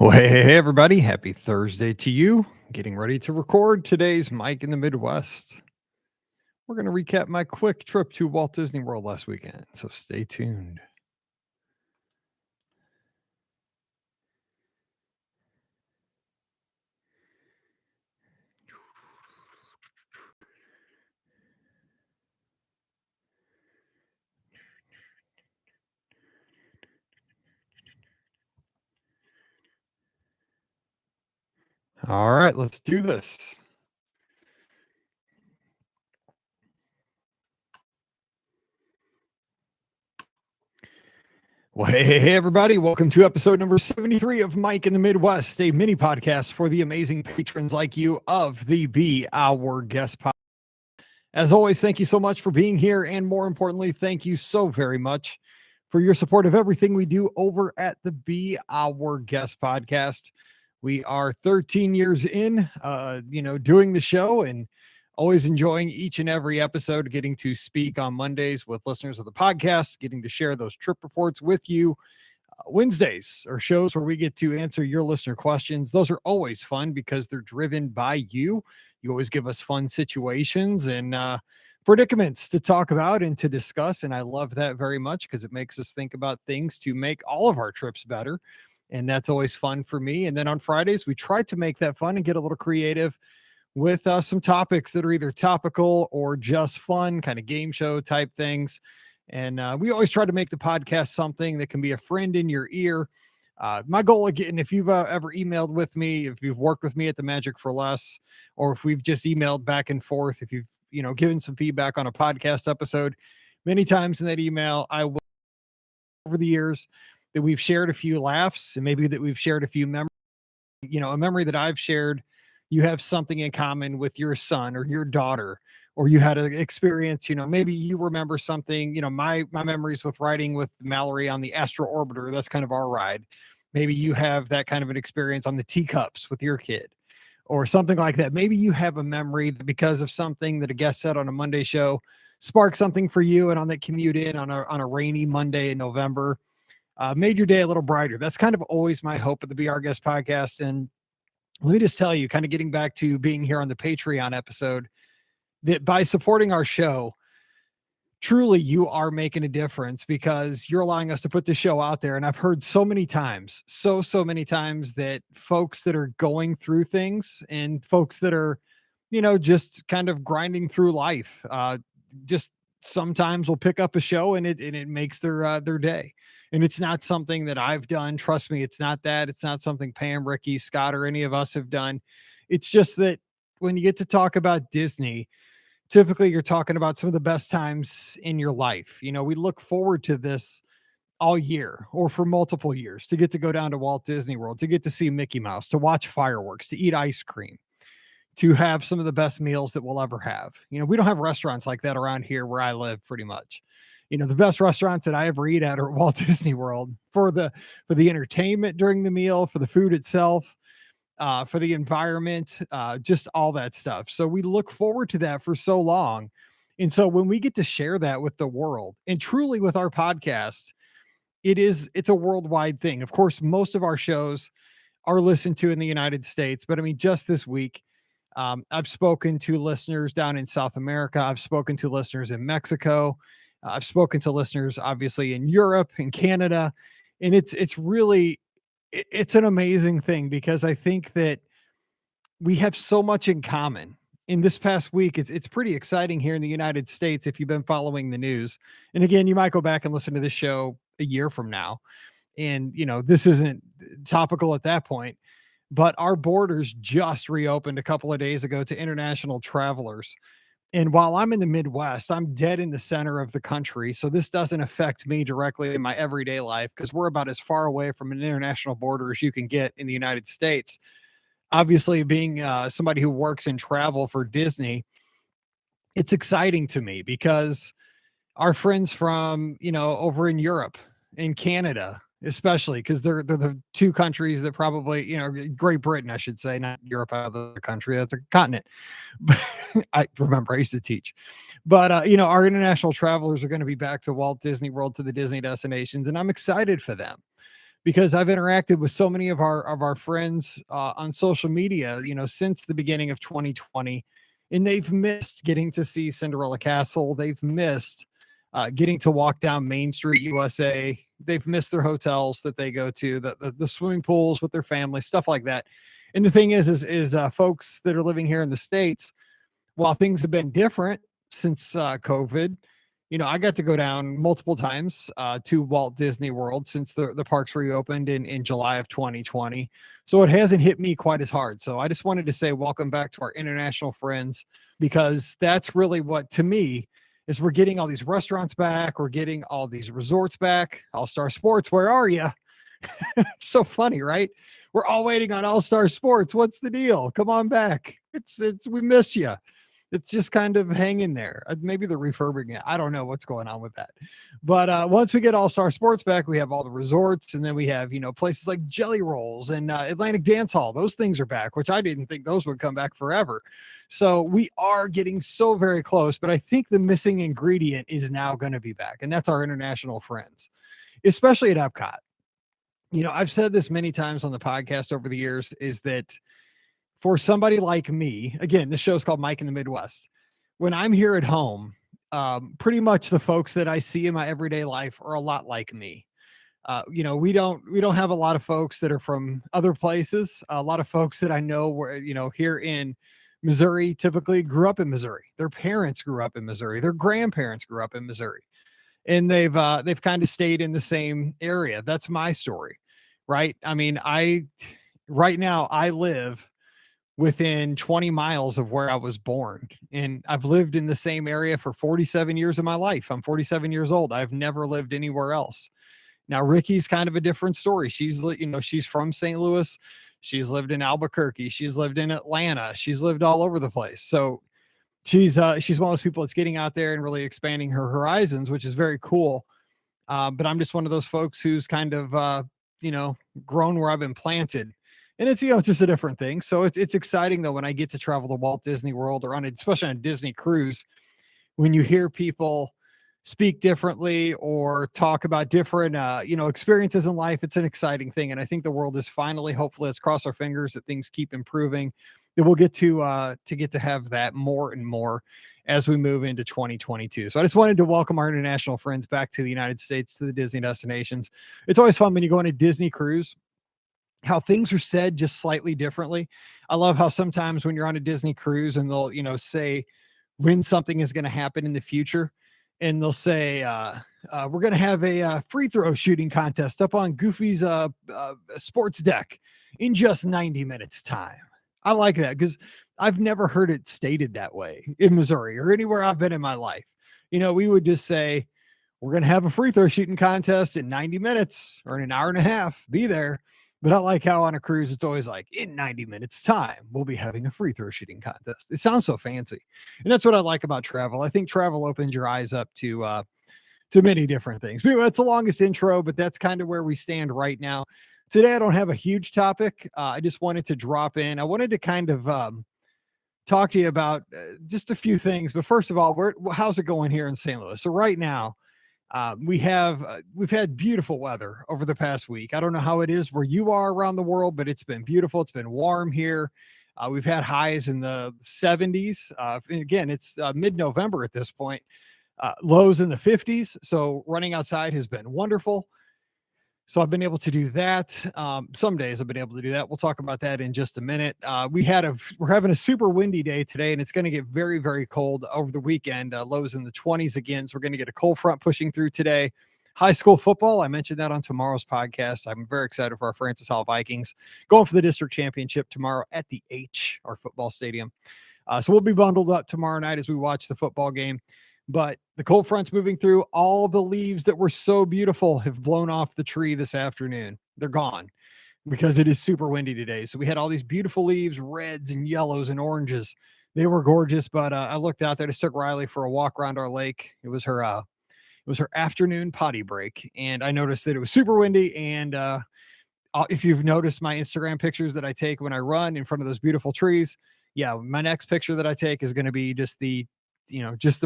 Well, hey, everybody. Happy Thursday to you. Getting ready to record today's Mike in the Midwest. We're going to recap my quick trip to Walt Disney World last weekend. So stay tuned. All right, let's do this. Well, hey, everybody. Welcome to episode number 73 of Mike in the Midwest, a mini podcast for the amazing patrons like you of the Be Our Guest Podcast. As always, thank you so much for being here. And more importantly, thank you so very much for your support of everything we do over at the Be Our Guest Podcast. We are 13 years in, doing the show and always enjoying each and every episode, getting to speak on Mondays with listeners of the podcast, getting to share those trip reports with you. Wednesdays are shows where we get to answer your listener questions. Those are always fun because they're driven by you. You always give us fun situations and predicaments to talk about and to discuss. And I love that very much because it makes us think about things to make all of our trips better. And that's always fun for me. And then on Fridays, we try to make that fun and get a little creative with some topics that are either topical or just fun, kind of game show type things. And we always try to make the podcast something that can be a friend in your ear. My goal again, if you've ever emailed with me, if you've worked with me at the Magic for Less, or if we've just emailed back and forth, if you've given some feedback on a podcast episode, many times in that email, I will over the years that we've shared a few laughs and maybe that we've shared a few memories. A memory that I've shared, you have something in common with your son or your daughter, or you had an experience, maybe you remember something, my memories with riding with Mallory on the Astro Orbiter, that's kind of our ride. Maybe you have that kind of an experience on the teacups with your kid or something like that. Maybe you have a memory that because of something that a guest said on a Monday show sparked something for you. And on that commute in on a rainy Monday in November, made your day a little brighter. That's kind of always my hope of the Be Our Guest podcast. And let me just tell you, kind of getting back to being here on the Patreon episode, that by supporting our show, truly you are making a difference because you're allowing us to put the show out there. And I've heard so many times, so many times that folks that are going through things and folks that are, just kind of grinding through life, just sometimes will pick up a show and it makes their day. And it's not something that I've done. Trust me, it's not that. It's not something Pam, Ricky, Scott, or any of us have done. It's just that when you get to talk about Disney, typically you're talking about some of the best times in your life. We look forward to this all year or for multiple years to get to go down to Walt Disney World, to get to see Mickey Mouse, to watch fireworks, to eat ice cream, to have some of the best meals that we'll ever have. We don't have restaurants like that around here where I live pretty much. The best restaurants that I ever eat at are at Walt Disney World for the entertainment during the meal, for the food itself, for the environment, just all that stuff. So we look forward to that for so long. And so when we get to share that with the world and truly with our podcast, it's a worldwide thing. Of course, most of our shows are listened to in the United States, but I mean, just this week, I've spoken to listeners down in South America. I've spoken to listeners in Mexico. I've spoken to listeners, obviously, in Europe and Canada. And it's really, it's an amazing thing because I think that we have so much in common. In this past week, it's pretty exciting here in the United States if you've been following the news. And again, you might go back and listen to this show a year from now. And, this isn't topical at that point, but our borders just reopened a couple of days ago to international travelers. And while I'm in the Midwest, I'm dead in the center of the country. So this doesn't affect me directly in my everyday life because we're about as far away from an international border as you can get in the United States. Obviously, being somebody who works in travel for Disney, it's exciting to me because our friends from, over in Europe, in Canada, especially because they're the two countries that probably, Great Britain, I should say, not Europe, other country, that's a continent. But I remember I used to teach. But our international travelers are going to be back to Walt Disney World, to the Disney destinations, and I'm excited for them because I've interacted with so many of our friends on social media, since the beginning of 2020, and they've missed getting to see Cinderella Castle. They've missed getting to walk down Main Street USA. They've missed their hotels that they go to, the swimming pools with their family, stuff like that. And the thing is folks that are living here in the States, while things have been different since COVID, I got to go down multiple times to Walt Disney World since the parks reopened in July of 2020. So it hasn't hit me quite as hard. So I just wanted to say welcome back to our international friends, because that's really what, to me, is we're getting all these restaurants back. We're getting all these resorts back. All Star Sports, where are you? It's so funny, right? We're all waiting on All Star Sports. What's the deal? Come on back. We miss you. It's just kind of hanging there. Maybe they're refurbing it. I don't know what's going on with that. But once we get All Star Sports back, we have all the resorts, and then we have, places like Jelly Rolls and Atlantic Dance Hall. Those things are back, which I didn't think those would come back forever. So we are getting so very close, but I think the missing ingredient is now going to be back, and that's our international friends, especially at Epcot. I've said this many times on the podcast over the years, is that for somebody like me, again, this show's called Mike in the Midwest. When I'm here at home, pretty much the folks that I see in my everyday life are a lot like me. We don't have a lot of folks that are from other places. A lot of folks that I know were, here in Missouri, typically grew up in Missouri. Their parents grew up in Missouri. Their grandparents grew up in Missouri, and they've kind of stayed in the same area. That's my story, right? I mean, right now I live within 20 miles of where I was born. And I've lived in the same area for 47 years of my life. I'm 47 years old. I've never lived anywhere else. Now, Ricky's kind of a different story. She's from St. Louis. She's lived in Albuquerque. She's lived in Atlanta. She's lived all over the place. So she's one of those people that's getting out there and really expanding her horizons, which is very cool. But I'm just one of those folks who's kind of, grown where I've been planted. And it's, it's just a different thing. So it's exciting though, when I get to travel to Walt Disney World, or especially on a Disney cruise, when you hear people speak differently or talk about different, experiences in life, it's an exciting thing. And I think the world is finally, hopefully, let's cross our fingers that things keep improving, that we'll get to have that more and more as we move into 2022. So I just wanted to welcome our international friends back to the United States, to the Disney destinations. It's always fun when you go on a Disney cruise, how things are said just slightly differently. I love how sometimes when you're on a Disney cruise and they'll, say when something is going to happen in the future, and they'll say, we're going to have a free throw shooting contest up on Goofy's sports deck in just 90 minutes time. I like that, because I've never heard it stated that way in Missouri or anywhere I've been in my life. We would just say, we're going to have a free throw shooting contest in 90 minutes or in an hour and a half. Be there. But I like how on a cruise, it's always like, in 90 minutes time, we'll be having a free throw shooting contest. It sounds so fancy. And that's what I like about travel. I think travel opens your eyes up to many different things. But that's the longest intro, but that's kind of where we stand right now. Today, I don't have a huge topic. I just wanted to drop in. I wanted to kind of talk to you about just a few things. But first of all, how's it going here in St. Louis? So right now, we've had beautiful weather over the past week. I don't know how it is where you are around the world, but it's been beautiful. It's been warm here. We've had highs in the 70s. Again, it's mid-November at this point. Lows in the 50s. So running outside has been wonderful. So I've been able to do that. Some days I've been able to do that. We'll talk about that in just a minute. We're having a super windy day today, and it's going to get very, very cold over the weekend. Lows in the 20s again. So we're going to get a cold front pushing through today. High school football, I mentioned that on tomorrow's podcast. I'm very excited for our Francis Hall Vikings going for the district championship tomorrow at the H, our football stadium. So we'll be bundled up tomorrow night as we watch the football game. But the cold front's moving through. All the leaves that were so beautiful have blown off the tree this afternoon. They're gone because it is super windy today. So we had all these beautiful leaves, reds and yellows and oranges. They were gorgeous. But I looked out there to took Riley for a walk around our lake. It was her afternoon potty break, and I noticed that it was super windy. And if you've noticed my Instagram pictures that I take when I run in front of those beautiful trees, yeah, my next picture that I take is going to be just the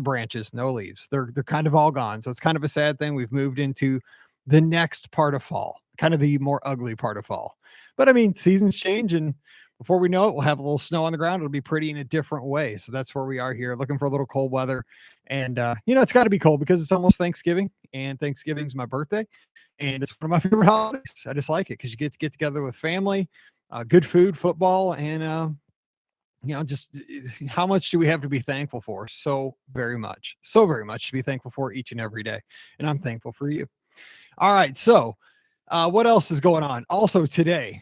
branches, no leaves. They're kind of all gone. So it's kind of a sad thing. We've moved into the next part of fall. kind of the more ugly part of fall. But I mean, seasons change, and before we know it, we'll have a little snow on the ground. It'll be pretty in a different way. So that's where we are here, looking for a little cold weather. And it's got to be cold because it's almost Thanksgiving, and Thanksgiving's my birthday, and it's one of my favorite holidays. I just like it because you get to get together with family, good food, football, and just how much do we have to be thankful for? So very much to be thankful for each and every day. And I'm thankful for you. All right. So, what else is going on? Also, today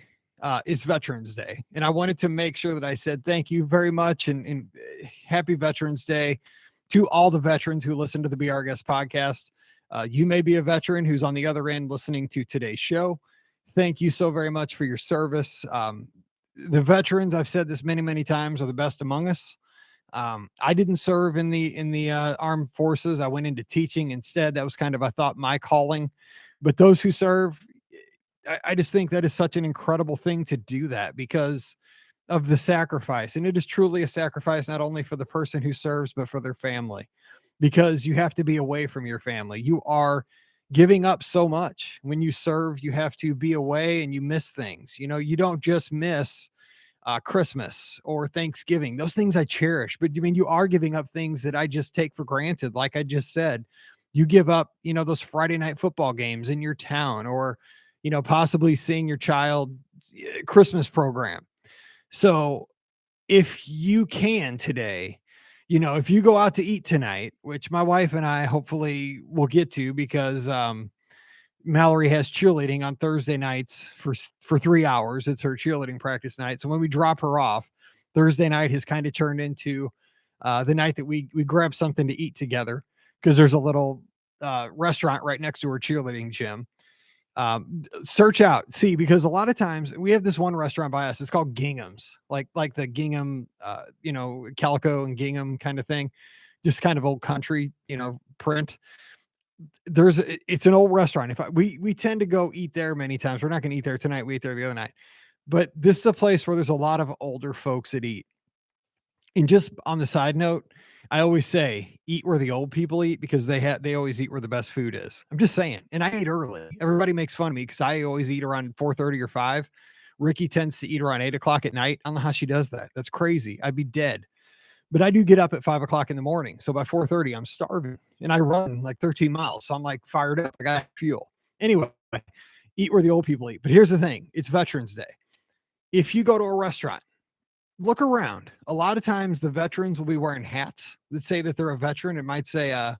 is Veterans Day. And I wanted to make sure that I said thank you very much and happy Veterans Day to all the veterans who listen to the Be Our Guest podcast. You may be a veteran who's on the other end listening to today's show. Thank you so very much for your service. The veterans, I've said this many, many times, are the best among us. I didn't serve in the armed forces. I went into teaching instead. That was kind of, I thought, my calling. But those who serve, I just think that is such an incredible thing to do that because of the sacrifice. And it is truly a sacrifice, not only for the person who serves, but for their family, because you have to be away from your family. You are giving up so much. When you serve, you have to be away and you miss things. You don't just miss Christmas or Thanksgiving. Those things I cherish, but you are giving up things that I just take for granted. Like I just said, you give up, those Friday night football games in your town, or, possibly seeing your child Christmas program. So if you can today, if you go out to eat tonight, which my wife and I hopefully will get to, because Mallory has cheerleading on Thursday nights for 3 hours. It's her cheerleading practice night. So when we drop her off, Thursday night has kind of turned into the night that we grab something to eat together, because there's a little restaurant right next to her cheerleading gym. Search out, see, because a lot of times we have this one restaurant by us. It's called Gingham's, like the Gingham, Calico and Gingham kind of thing, just kind of old country, print. It's an old restaurant. We tend to go eat there many times. We're not going to eat there tonight. We ate there the other night, but this is a place where there's a lot of older folks that eat. And just on the side note, I always say, eat where the old people eat, because they always eat where the best food is. I'm just saying. And I eat early. Everybody makes fun of me because I always eat around 4:30 or 5. Ricky tends to eat around 8 o'clock at night. I don't know how she does that. That's crazy. I'd be dead. But I do get up at 5 o'clock in the morning. So by 4:30, I'm starving, and I run like 13 miles. So I'm like fired up. I got fuel. Anyway, eat where the old people eat. But here's the thing. It's Veterans Day. If you go to a restaurant, look around. A lot of times the veterans will be wearing hats that say that they're a veteran. It might say,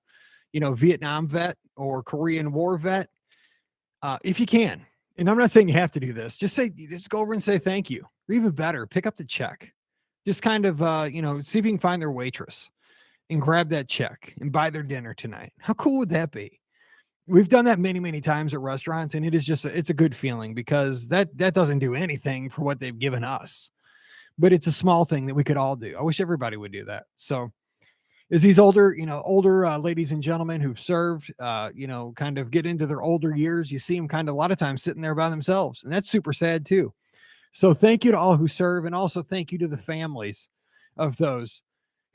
Vietnam vet or Korean War vet. If you can, and I'm not saying you have to do this, just go over and say thank you. Or even better, pick up the check. Just kind of, see if you can find their waitress and grab that check and buy their dinner tonight. How cool would that be? We've done that many, many times at restaurants, and it is just, it's a good feeling, because that doesn't do anything for what they've given us, but it's a small thing that we could all do. I wish everybody would do that. So as these older ladies and gentlemen who've served, kind of get into their older years, you see them kind of a lot of times sitting there by themselves, and that's super sad too. So thank you to all who serve, and also thank you to the families of those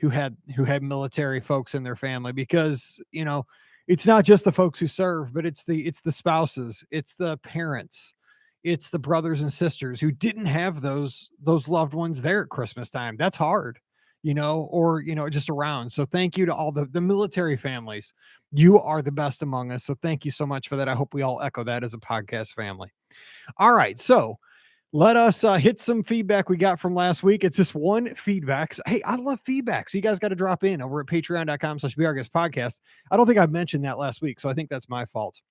who had military folks in their family, because, it's not just the folks who serve, but it's the spouses, it's the parents, it's the brothers and sisters who didn't have those loved ones there at Christmas time. That's hard, or, just around. So thank you to all the military families. You are the best among us. So thank you so much for that. I hope we all echo that as a podcast family. All right. So let us hit some feedback we got from last week. It's just one feedback. So, hey, I love feedback. So you guys got to drop in over at patreon.com/BeOurGuestPodcast. I don't think I mentioned that last week, so I think that's my fault.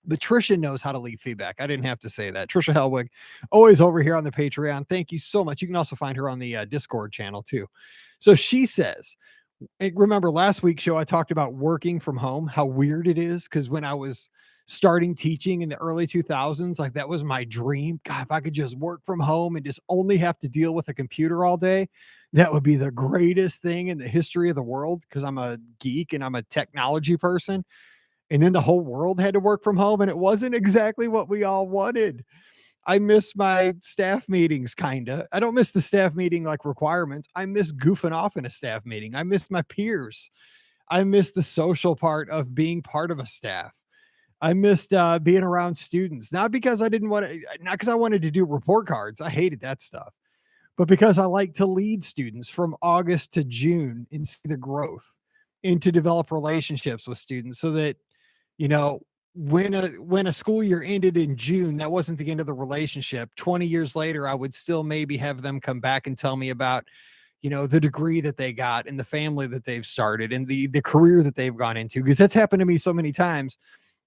But Trisha knows how to leave feedback. I didn't have to say that. Trisha Helwig, always over here on the Patreon. Thank you so much. You can also find her on the Discord channel too. So she says, remember last week's show, I talked about working from home, how weird it is. Because when I was starting teaching in the early 2000s, like that was my dream. God, if I could just work from home and just only have to deal with a computer all day, that would be the greatest thing in the history of the world, because I'm a geek and I'm a technology person. And then the whole world had to work from home, and it wasn't exactly what we all wanted. I miss my staff meetings, kind of. I don't miss the staff meeting like requirements. I miss goofing off in a staff meeting. I miss my peers. I miss the social part of being part of a staff. I missed being around students, not because I didn't want to, not because I wanted to do report cards. I hated that stuff, but because I like to lead students from August to June and see the growth and to develop relationships with students so that, you know, when a school year ended in June, that wasn't the end of the relationship. 20 years later, I would still maybe have them come back and tell me about, the degree that they got and the family that they've started and the career that they've gone into, because that's happened to me so many times.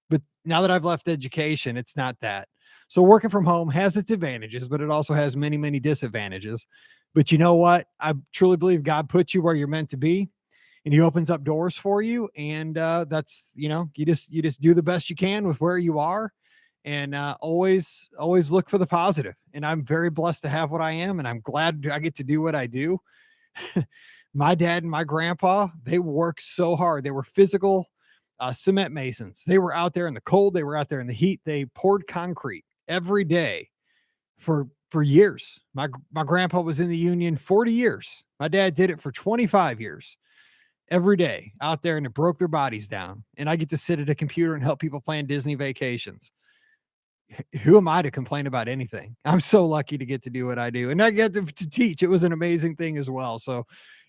But now that I've left education, it's not that. So working from home has its advantages, but it also has many, many disadvantages. But you know what? I truly believe God puts you where you're meant to be, and he opens up doors for you. And that's, you just do the best you can with where you are. And always look for the positive. And I'm very blessed to have what I am. And I'm glad I get to do what I do. My dad and my grandpa, they worked so hard. They were physical cement masons. They were out there in the cold. They were out there in the heat. They poured concrete every day for years. My grandpa was in the union 40 years. My dad did it for 25 years. Every day out there, and it broke their bodies down. And I get to sit at a computer and help people plan Disney vacations. Who am I to complain about anything? I'm so lucky to get to do what I do. And I get to teach. It was an amazing thing as well. So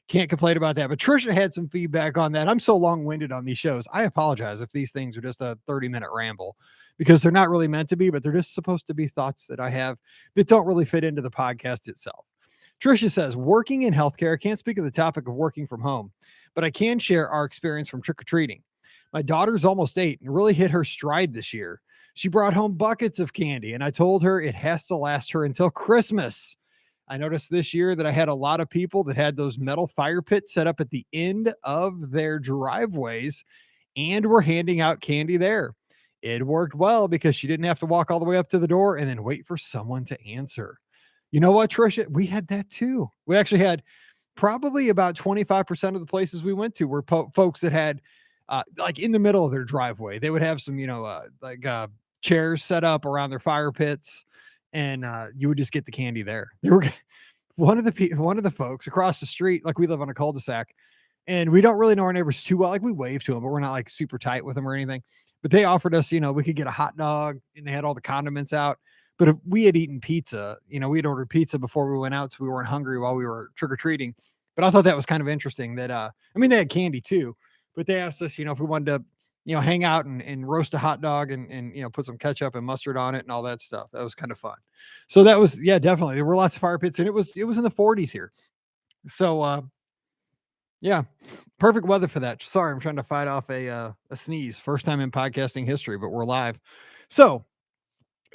can't complain about that. But Trisha had some feedback on that. I'm so long-winded on these shows. I apologize if these things are just a 30-minute ramble, because they're not really meant to be, but they're just supposed to be thoughts that I have that don't really fit into the podcast itself. Trisha says, working in healthcare, I can't speak of the topic of working from home, but I can share our experience from trick-or-treating. My daughter's almost 8 and really hit her stride this year. She brought home buckets of candy, and I told her it has to last her until Christmas. I noticed this year that I had a lot of people that had those metal fire pits set up at the end of their driveways and were handing out candy there. It worked well because she didn't have to walk all the way up to the door and then wait for someone to answer. You know what, Trisha? We had that too. We actually had probably about 25% of the places we went to were folks that had like in the middle of their driveway. They would have some, chairs set up around their fire pits, and you would just get the candy there. They were one of the folks across the street. Like, we live on a cul-de-sac, and we don't really know our neighbors too well. Like, we wave to them, but we're not like super tight with them or anything. But they offered us, we could get a hot dog, and they had all the condiments out. But if we had eaten pizza, we had ordered pizza before we went out, so we weren't hungry while we were trick-or-treating. But I thought that was kind of interesting that, they had candy too, but they asked us, if we wanted to, hang out and roast a hot dog and put some ketchup and mustard on it and all that stuff. That was kind of fun. So that was, yeah, definitely. There were lots of fire pits, and it was in the 40s here. So, yeah, perfect weather for that. Sorry, I'm trying to fight off a sneeze. First time in podcasting history, but we're live. So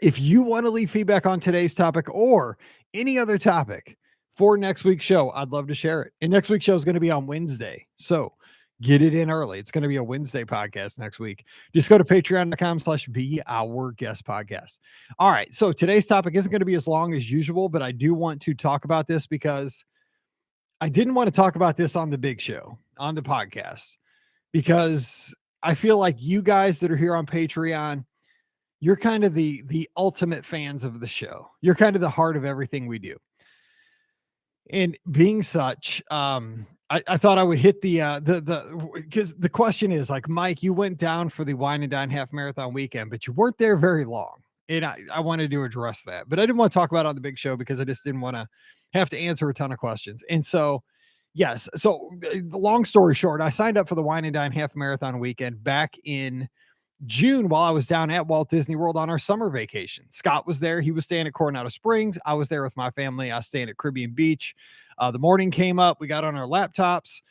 if you want to leave feedback on today's topic or any other topic for next week's show, I'd love to share it. And next week's show is going to be on Wednesday. So get it in early. It's going to be a Wednesday podcast next week. Just go to patreon.com/be our guest podcast. All right. So today's topic isn't going to be as long as usual, but I do want to talk about this because I didn't want to talk about this on the big show, on the podcast, because I feel like you guys that are here on Patreon, you're kind of the ultimate fans of the show. You're kind of the heart of everything we do. And being such, I thought I would hit because the question is, like, Mike, you went down for the Wine and Dine half marathon weekend, but you weren't there very long. And I wanted to address that, but I didn't want to talk about it on the big show because I just didn't want to have to answer a ton of questions. And so, yes. So the long story short, I signed up for the Wine and Dine half marathon weekend back in June while I was down at Walt Disney World on our summer vacation. Scott was there. He was staying at Coronado Springs. I was there with my family. I was staying at Caribbean Beach. The morning came up. We got on our laptops.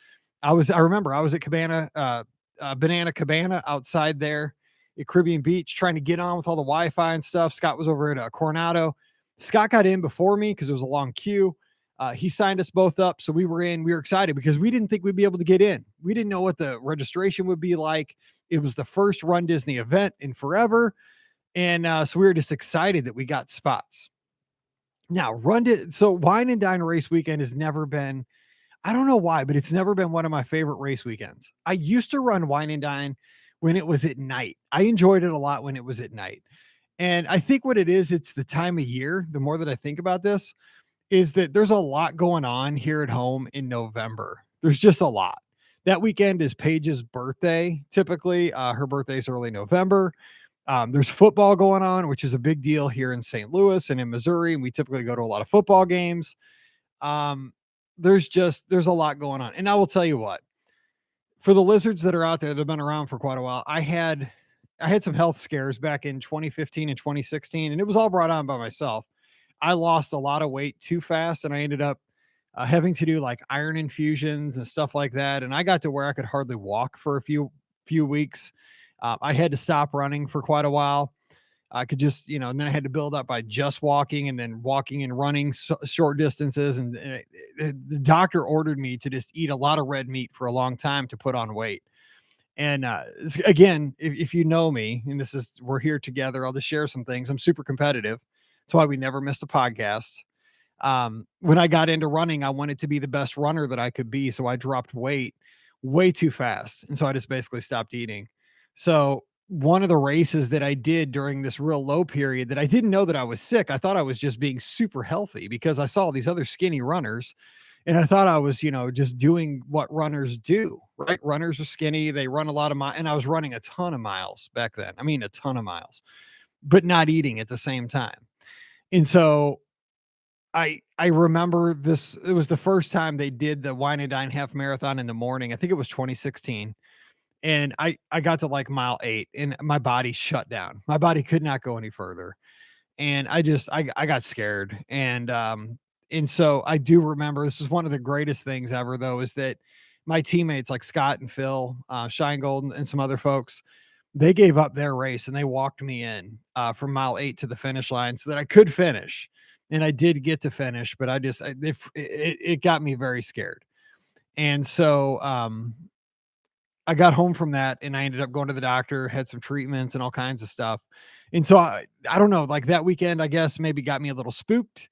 I remember I was at Banana Cabana outside there at Caribbean Beach trying to get on with all the Wi-Fi and stuff. Scott was over at Coronado. Scott got in before me because there was a long queue. He signed us both up. So we were in. We were excited because we didn't think we'd be able to get in. We didn't know what the registration would be like. It was the first Run Disney event in forever. And so we were just excited that we got spots. Now, Wine and Dine race weekend has never been, I don't know why, but it's never been one of my favorite race weekends. I used to run Wine and Dine when it was at night. I enjoyed it a lot when it was at night. And I think what it is, it's the time of year. The more that I think about this, is that there's a lot going on here at home in November. There's just a lot. That weekend is Paige's birthday. Typically, her birthday's early November. There's football going on, which is a big deal here in St. Louis and in Missouri. And we typically go to a lot of football games. Um, there's a lot going on. And I will tell you what, for the lizards that are out there that have been around for quite a while, I had some health scares back in 2015 and 2016, and it was all brought on by myself. I lost a lot of weight too fast, and I ended up having to do like iron infusions and stuff like that. And I got to where I could hardly walk for a few weeks. I had to stop running for quite a while. I could just, and then I had to build up by just walking and then walking and running short distances. And the doctor ordered me to just eat a lot of red meat for a long time to put on weight. And again, if you know me, and we're here together, I'll just share some things. I'm super competitive. That's why we never missed a podcast. When I got into running, I wanted to be the best runner that I could be. So I dropped weight way too fast. And so I just basically stopped eating. So one of the races that I did during this real low period that I didn't know that I was sick, I thought I was just being super healthy because I saw these other skinny runners and I thought I was, just doing what runners do, right? Runners are skinny. They run a lot of miles. And I was running a ton of miles back then. I mean, a ton of miles, but not eating at the same time. And so I remember this. It was the first time they did the Wine and Dine half marathon in the morning. I think it was 2016. And I got to like mile 8 and my body shut down. My body could not go any further. And I got scared. And so I do remember this is one of the greatest things ever though, is that my teammates like Scott and Phil, Shine Golden and some other folks, they gave up their race and they walked me in from mile 8 to the finish line so that I could finish. And I did get to finish, but it got me very scared. And so, I got home from that and I ended up going to the doctor, had some treatments and all kinds of stuff. And so I don't know, like that weekend, I guess maybe got me a little spooked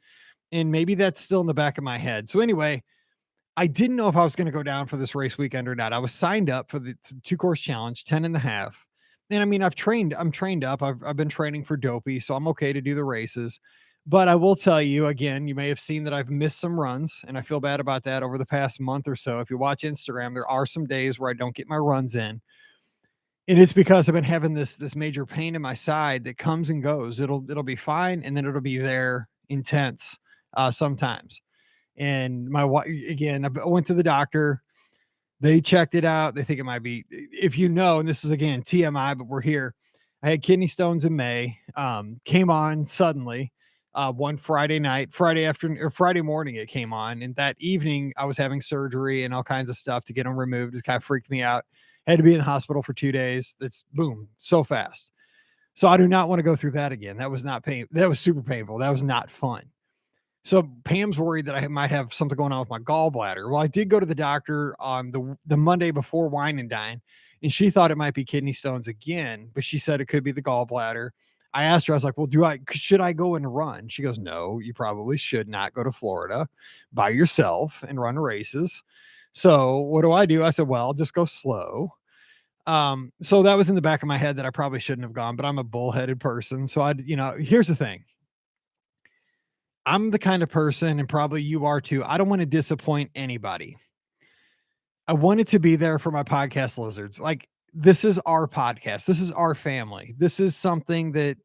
and maybe that's still in the back of my head. So anyway, I didn't know if I was going to go down for this race weekend or not. I was signed up for the 2 course challenge, 10 and a half. And I mean, I'm trained up. I've been training for dopey, so I'm okay to do the races. But I will tell you again, you may have seen that I've missed some runs and I feel bad about that over the past month or so. If you watch Instagram, there are some days where I don't get my runs in. And it's because I've been having this major pain in my side that comes and goes. It'll be fine and then it'll be there intense sometimes. And my wife, again, I went to the doctor. They checked it out. They think it might be, if you know, and this is again TMI, but we're here. I had kidney stones in May. Came on suddenly one Friday night, Friday afternoon or Friday morning. It came on, and that evening I was having surgery and all kinds of stuff to get them removed. It kind of freaked me out. Had to be in the hospital for 2 days. That's boom, so fast. So I do not want to go through that again. That was not pain. That was super painful. That was not fun. So Pam's worried that I might have something going on with my gallbladder. Well, I did go to the doctor on the Monday before Wine and Dine, and she thought it might be kidney stones again, but she said it could be the gallbladder. I asked her, I was like, well, should I go and run? She goes, no, you probably should not go to Florida by yourself and run races. So what do? I said, well, I'll just go slow. So that was in the back of my head that I probably shouldn't have gone, but I'm a bullheaded person. So here's the thing. I'm the kind of person, and probably you are too. I don't want to disappoint anybody. I wanted to be there for my podcast lizards. Like, this is our podcast. This is our family. This is something that,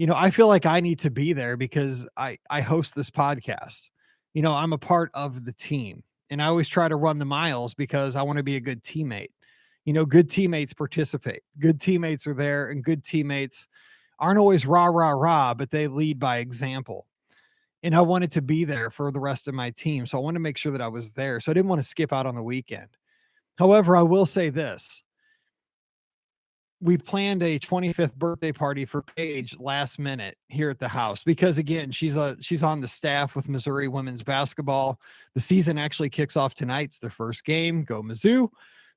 I feel like I need to be there because I host this podcast. I'm a part of the team and I always try to run the miles because I want to be a good teammate. Good teammates participate. Good teammates are there and good teammates aren't always rah, rah, rah, but they lead by example. And I wanted to be there for the rest of my team. So I wanted to make sure that I was there. So I didn't want to skip out on the weekend. However, I will say this. We planned a 25th birthday party for Paige last minute here at the house because again, she's on the staff with Missouri women's basketball. The season actually kicks off tonight. It's their first game. Go Mizzou.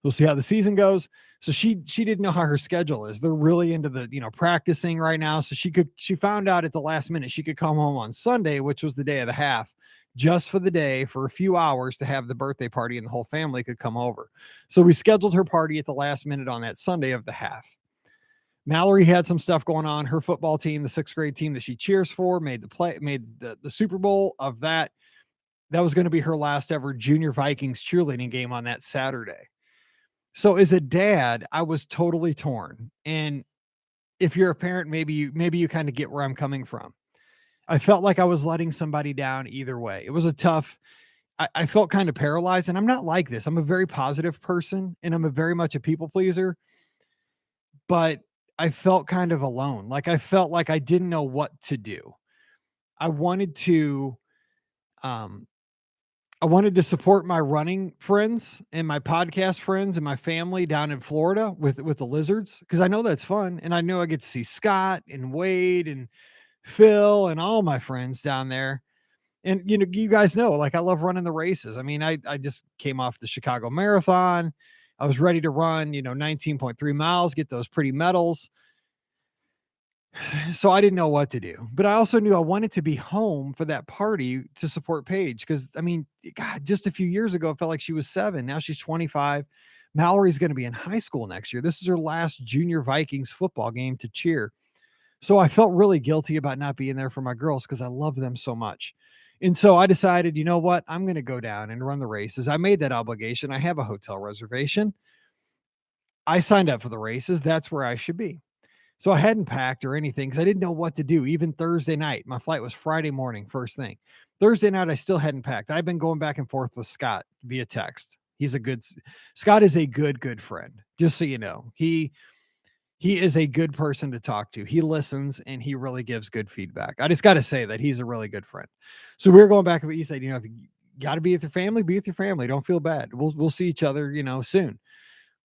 We'll see how the season goes. So she didn't know how her schedule is. They're really into the, practicing right now. So she found out at the last minute she could come home on Sunday, which was the day of the half, just for the day for a few hours to have the birthday party and the whole family could come over. So we scheduled her party at the last minute on that Sunday of the half. Mallory had some stuff going on. Her football team, the 6th grade team that she cheers for, made the Super Bowl of that. That was going to be her last ever junior Vikings cheerleading game on that Saturday. So as a dad, I was totally torn. And if you're a parent, maybe you kind of get where I'm coming from. I felt like I was letting somebody down either way. It was a tough. I felt kind of paralyzed, and I'm not like this. I'm a very positive person, and I'm a very much a people pleaser, but I felt kind of alone. Like I felt like I didn't know what to do. I wanted to um I wanted to support my running friends and my podcast friends and my family down in Florida with the lizards because I know that's fun, and I know I get to see Scott and Wade and Phil and all my friends down there. And you guys know, like I love running the races. I mean, I just came off the Chicago Marathon. I was ready to run, 19.3 miles, get those pretty medals. So I didn't know what to do. But I also knew I wanted to be home for that party to support Paige. Cause I mean, God, just a few years ago, it felt like she was 7. Now she's 25. Mallory's going to be in high school next year. This is her last junior Vikings football game to cheer. So I felt really guilty about not being there for my girls because I love them so much. And so I decided, you know what? I'm going to go down and run the races. I made that obligation. I have a hotel reservation. I signed up for the races. That's where I should be. So I hadn't packed or anything because I didn't know what to do. Even Thursday night, my flight was Friday morning, first thing. Thursday night, I still hadn't packed. I've been going back and forth with Scott via text. Scott is a good friend. Just so you know, he is a good person to talk to. He listens and he really gives good feedback. I just got to say that he's a really good friend. So we were going back and forth. He said, if you got to be with your family, be with your family. Don't feel bad. We'll see each other, soon.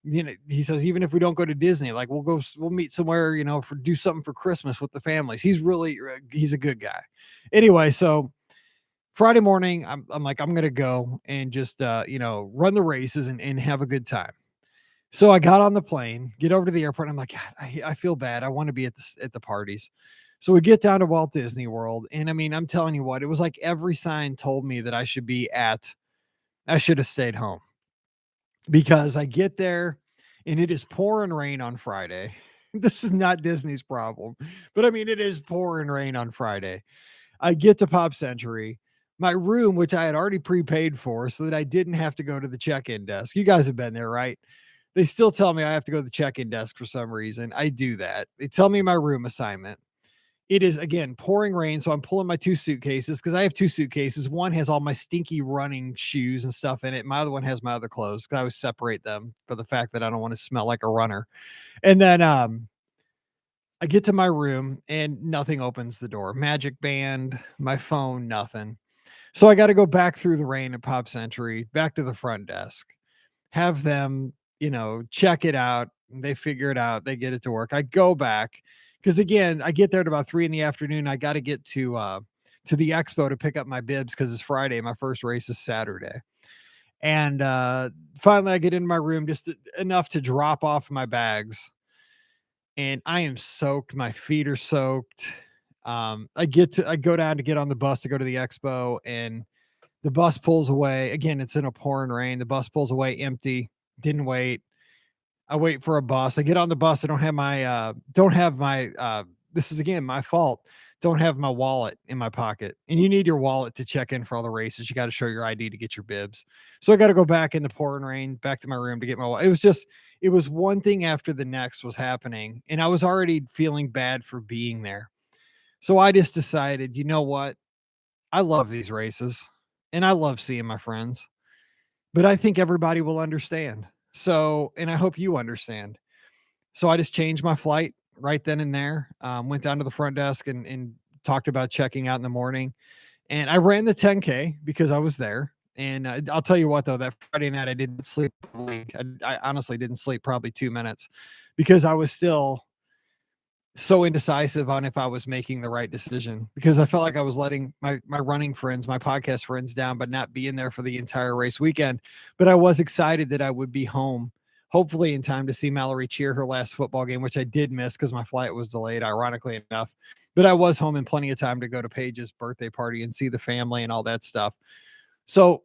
He says, even if we don't go to Disney, like we'll meet somewhere, for do something for Christmas with the families. He's a good guy. Anyway, so Friday morning, I'm like, I'm going to go and just, run the races and have a good time. So I got on the plane, get over to the airport. I'm like, God, I feel bad. I want to be at the parties. So we get down to Walt Disney World. And I mean, I'm telling you what, it was like every sign told me that I should have stayed home because I get there and it is pouring rain on Friday. This is not Disney's problem, but I mean, it is pouring rain on Friday. I get to Pop Century, my room, which I had already prepaid for so that I didn't have to go to the check-in desk. You guys have been there, right? They still tell me I have to go to the check-in desk for some reason. I do that. They tell me my room assignment. It is, again, pouring rain, so I'm pulling my 2 suitcases because I have 2 suitcases. One has all my stinky running shoes and stuff in it. My other one has my other clothes because I always separate them for the fact that I don't want to smell like a runner. And then I get to my room and nothing opens the door. Magic band, my phone, nothing. So I got to go back through the rain at Pop Century, back to the front desk, have them, check it out. They figure it out. They get it to work. I go back because again, I get there at about 3 in the afternoon. I got to get to the expo to pick up my bibs because it's Friday. My first race is Saturday. And finally I get in my room just enough to drop off my bags. And I am soaked. My feet are soaked. I go down to get on the bus to go to the expo, and the bus pulls away. Again, it's in a pouring rain. The bus pulls away empty. Didn't wait. I wait for a bus. I get on the bus. I don't have my this is again my fault. Don't have my wallet in my pocket. And you need your wallet to check in for all the races. You got to show your ID to get your bibs. So I got to go back in the pouring rain, back to my room to get my wallet. It was one thing after the next was happening. And I was already feeling bad for being there. So I just decided, you know what? I love these races and I love seeing my friends, but I think everybody will understand. So, and I hope you understand. So I just changed my flight right then and there. Went down to the front desk and talked about checking out in the morning. And I ran the 10K because I was there. And I'll tell you what, though, that Friday night I didn't sleep a wink. I honestly didn't sleep probably 2 minutes because I was still so indecisive on if I was making the right decision because I felt like I was letting my running friends, my podcast friends down, but not being there for the entire race weekend. But I was excited that I would be home, hopefully in time to see Mallory cheer her last football game, which I did miss because my flight was delayed, ironically enough. But I was home in plenty of time to go to Paige's birthday party and see the family and all that stuff. So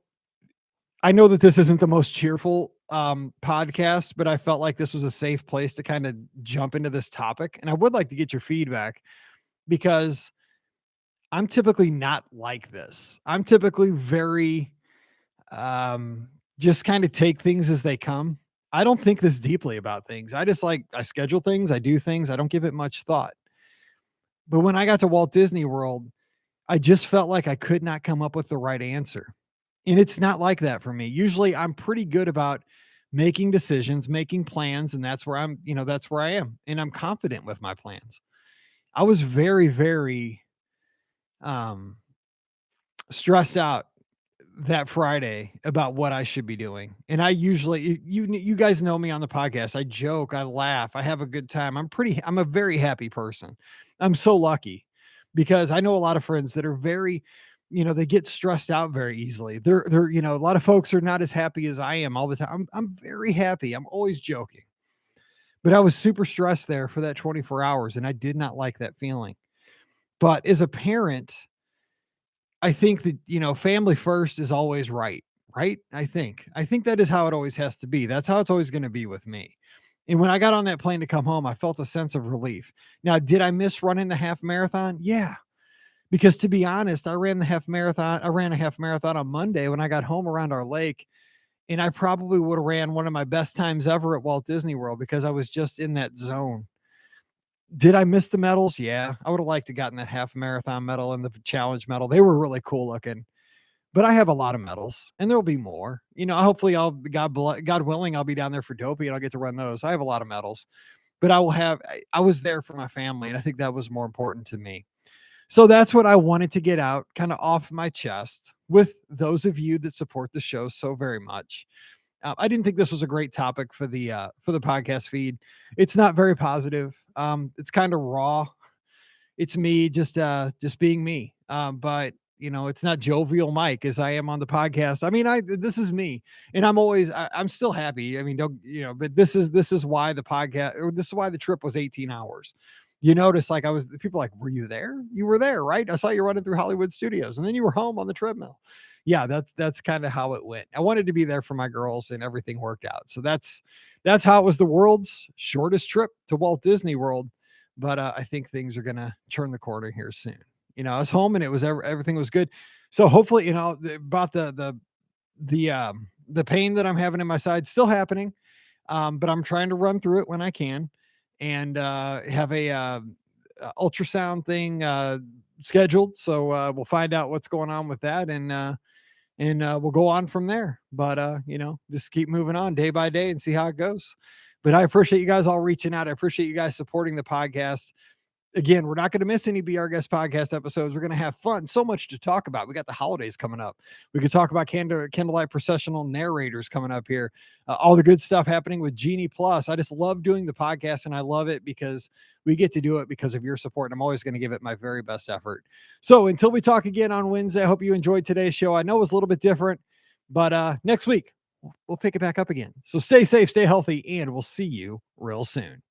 I know that this isn't the most cheerful podcast, but I felt like this was a safe place to kind of jump into this topic. And I would like to get your feedback because I'm typically not like this. I'm typically very just kind of take things as they come. I don't think this deeply about things. I just like, I schedule things, I do things, I don't give it much thought. But when I got to Walt Disney World, I just felt like I could not come up with the right answer. And it's not like that for me. Usually I'm pretty good about making decisions, making plans, and that's where that's where I am. And I'm confident with my plans. I was very, very um stressed out that Friday about what I should be doing. And I usually you guys know me on the podcast. I joke, I laugh, I have a good time. I'm a very happy person. I'm so lucky because I know a lot of friends that are very, they get stressed out very easily. A lot of folks are not as happy as I am all the time. I'm very happy. I'm always joking. But I was super stressed there for that 24 hours and I did not like that feeling. But as a parent, I think that, family first is always right, right? I think that is how it always has to be. That's how it's always going to be with me. And when I got on that plane to come home, I felt a sense of relief. Now, did I miss running the half marathon? Yeah. Because to be honest, I ran the half marathon. I ran a half marathon on Monday when I got home around our lake. And I probably would have ran one of my best times ever at Walt Disney World because I was just in that zone. Did I miss the medals? Yeah. I would have liked to gotten that half marathon medal and the challenge medal. They were really cool looking. But I have a lot of medals and there'll be more. Hopefully God willing, I'll be down there for Dopey and I'll get to run those. I have a lot of medals, but I was there for my family and I think that was more important to me. So that's what I wanted to get out kind of off my chest with those of you that support the show so very much. I didn't think this was a great topic for the podcast feed. It's not very positive. It's kind of raw. It's me just being me. But it's not jovial Mike as I am on the podcast. I mean, this is me, and I'm still happy. I mean, don't but this is why the podcast, or this is why the trip was 18 hours. You notice, like, people like, were you there? You were there, right? I saw you running through Hollywood Studios, and then you were home on the treadmill. Yeah, that's kind of how it went. I wanted to be there for my girls, and everything worked out. So that's how it was. The world's shortest trip to Walt Disney World, but I think things are gonna turn the corner here soon. I was home and it was everything was good. So hopefully, about the pain that I'm having in my side still happening, but I'm trying to run through it when I can, and have a ultrasound thing scheduled. So we'll find out what's going on with that, and we'll go on from there. But just keep moving on day by day and see how it goes. But I appreciate you guys all reaching out. I appreciate you guys supporting the podcast. Again, we're not going to miss any Be Our Guest podcast episodes. We're going to have fun. So much to talk about. We got the holidays coming up. We could talk about candlelight processional narrators coming up here. All the good stuff happening with Genie Plus. I just love doing the podcast, and I love it because we get to do it because of your support. And I'm always going to give it my very best effort. So until we talk again on Wednesday, I hope you enjoyed today's show. I know it was a little bit different, but next week we'll pick it back up again. So stay safe, stay healthy, and we'll see you real soon.